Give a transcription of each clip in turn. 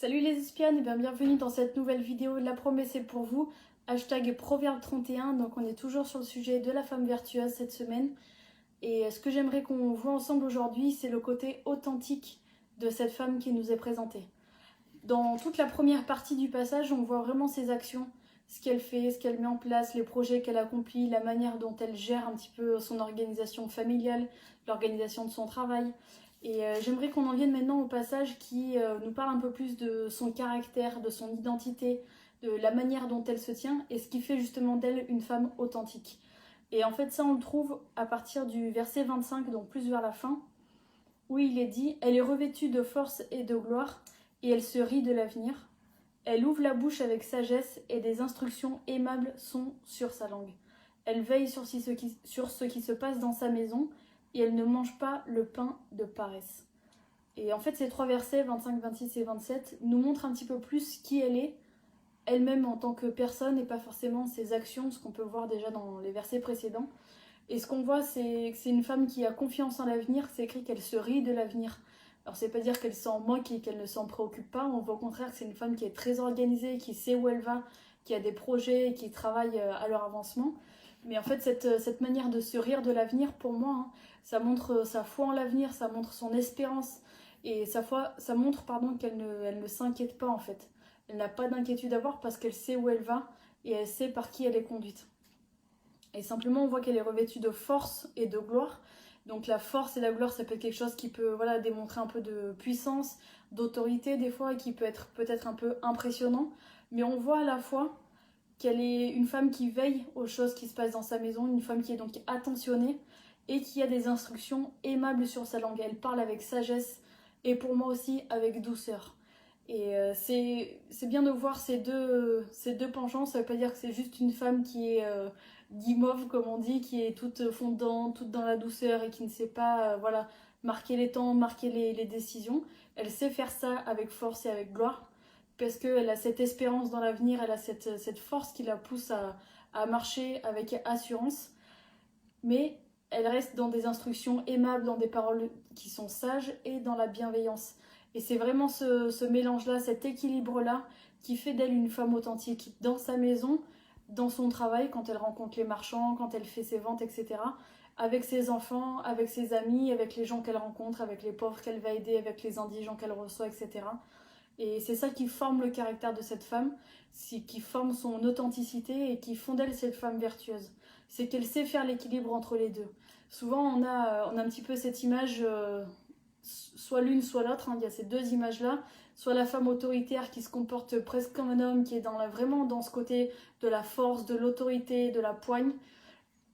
Salut les espions et bienvenue dans cette nouvelle vidéo. La promesse est pour vous. Hashtag Proverbe 31. Donc on est toujours sur le sujet de la femme vertueuse cette semaine. Et ce que j'aimerais qu'on voit ensemble aujourd'hui, c'est le côté authentique de cette femme qui nous est présentée. Dans toute la première partie du passage, on voit vraiment ses actions, ce qu'elle fait, ce qu'elle met en place, les projets qu'elle accomplit, la manière dont elle gère un petit peu son organisation familiale, l'organisation de son travail. Et j'aimerais qu'on en vienne maintenant au passage qui nous parle un peu plus de son caractère, de son identité, de la manière dont elle se tient et ce qui fait justement d'elle une femme authentique. Et en fait ça on le trouve à partir du verset 25, donc plus vers la fin, où il est dit « Elle est revêtue de force et de gloire, et elle se rit de l'avenir. Elle ouvre la bouche avec sagesse, et des instructions aimables sont sur sa langue. Elle veille sur ce qui se passe dans sa maison, et elle ne mange pas le pain de paresse. » Et en fait, ces trois versets, 25, 26 et 27, nous montrent un petit peu plus qui elle est, elle-même en tant que personne, et pas forcément ses actions, ce qu'on peut voir déjà dans les versets précédents. Et ce qu'on voit, c'est que c'est une femme qui a confiance en l'avenir. C'est écrit qu'elle se rit de l'avenir. Alors, c'est pas dire qu'elle s'en moque et qu'elle ne s'en préoccupe pas. On voit au contraire que c'est une femme qui est très organisée, qui sait où elle va, qui a des projets et qui travaille à leur avancement. Mais en fait, cette manière de se rire de l'avenir, pour moi, hein, ça montre sa foi en l'avenir, ça montre son espérance. Et ça montre qu'elle ne s'inquiète pas, en fait. Elle n'a pas d'inquiétude à avoir parce qu'elle sait où elle va et elle sait par qui elle est conduite. Et simplement, on voit qu'elle est revêtue de force et de gloire. Donc la force et la gloire, ça peut être quelque chose qui peut démontrer un peu de puissance, d'autorité des fois, et qui peut être peut-être un peu impressionnant. Mais on voit à la fois qu'elle est une femme qui veille aux choses qui se passent dans sa maison, une femme qui est donc attentionnée et qui a des instructions aimables sur sa langue. Elle parle avec sagesse et pour moi aussi avec douceur. Et c'est bien de voir ces deux penchants. Ça veut pas dire que c'est juste une femme qui est guimauve, comme on dit, qui est toute fondante, toute dans la douceur et qui ne sait pas marquer les temps, marquer les décisions. Elle sait faire ça avec force et avec gloire parce qu'elle a cette espérance dans l'avenir, elle a cette force qui la pousse à marcher avec assurance. Mais elle reste dans des instructions aimables, dans des paroles qui sont sages et dans la bienveillance. Et c'est vraiment ce mélange-là, cet équilibre-là qui fait d'elle une femme authentique dans sa maison, dans son travail, quand elle rencontre les marchands, quand elle fait ses ventes, etc. Avec ses enfants, avec ses amis, avec les gens qu'elle rencontre, avec les pauvres qu'elle va aider, avec les indigents qu'elle reçoit, etc. Et c'est ça qui forme le caractère de cette femme, qui forme son authenticité et qui font d'elle cette femme vertueuse. C'est qu'elle sait faire l'équilibre entre les deux. Souvent, on a un petit peu cette image, soit l'une, soit l'autre, hein, il y a ces deux images-là. Soit la femme autoritaire qui se comporte presque comme un homme, qui est vraiment dans ce côté de la force, de l'autorité, de la poigne.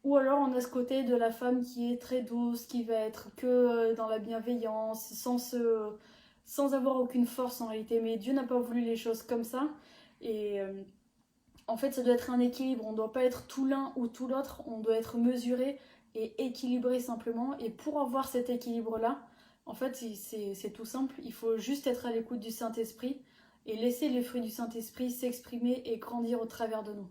Ou alors on a ce côté de la femme qui est très douce, qui va être que dans la bienveillance, sans avoir aucune force en réalité. Mais Dieu n'a pas voulu les choses comme ça. Et en fait, ça doit être un équilibre. On ne doit pas être tout l'un ou tout l'autre. On doit être mesuré et équilibré simplement. Et pour avoir cet équilibre-là, en fait, c'est tout simple. Il faut juste être à l'écoute du Saint-Esprit et laisser les fruits du Saint-Esprit s'exprimer et grandir au travers de nous.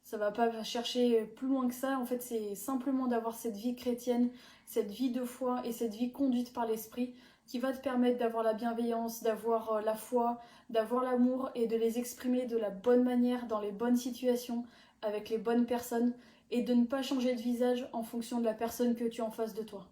Ça va pas chercher plus loin que ça. En fait, c'est simplement d'avoir cette vie chrétienne, cette vie de foi et cette vie conduite par l'Esprit qui va te permettre d'avoir la bienveillance, d'avoir la foi, d'avoir l'amour et de les exprimer de la bonne manière, dans les bonnes situations, avec les bonnes personnes et de ne pas changer de visage en fonction de la personne que tu as en face de toi.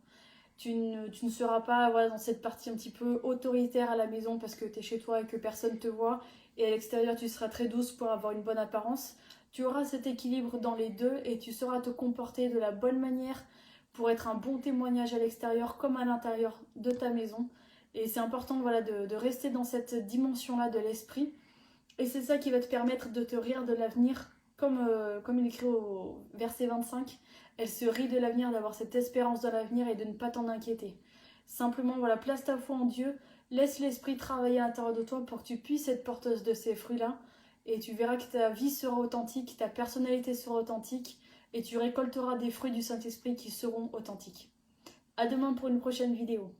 Tu ne seras pas dans cette partie un petit peu autoritaire à la maison parce que tu es chez toi et que personne te voit, et à l'extérieur tu seras très douce pour avoir une bonne apparence. Tu auras cet équilibre dans les deux et tu sauras te comporter de la bonne manière pour être un bon témoignage à l'extérieur comme à l'intérieur de ta maison. Et c'est important de rester dans cette dimension-là de l'esprit. Et c'est ça qui va te permettre de te rire de l'avenir, comme il écrit au verset 25. Elle se rit de l'avenir, d'avoir cette espérance dans l'avenir et de ne pas t'en inquiéter. Simplement, place ta foi en Dieu, laisse l'esprit travailler à l'intérieur de toi pour que tu puisses être porteuse de ces fruits-là. Et tu verras que ta vie sera authentique, ta personnalité sera authentique, et tu récolteras des fruits du Saint-Esprit qui seront authentiques. À demain pour une prochaine vidéo.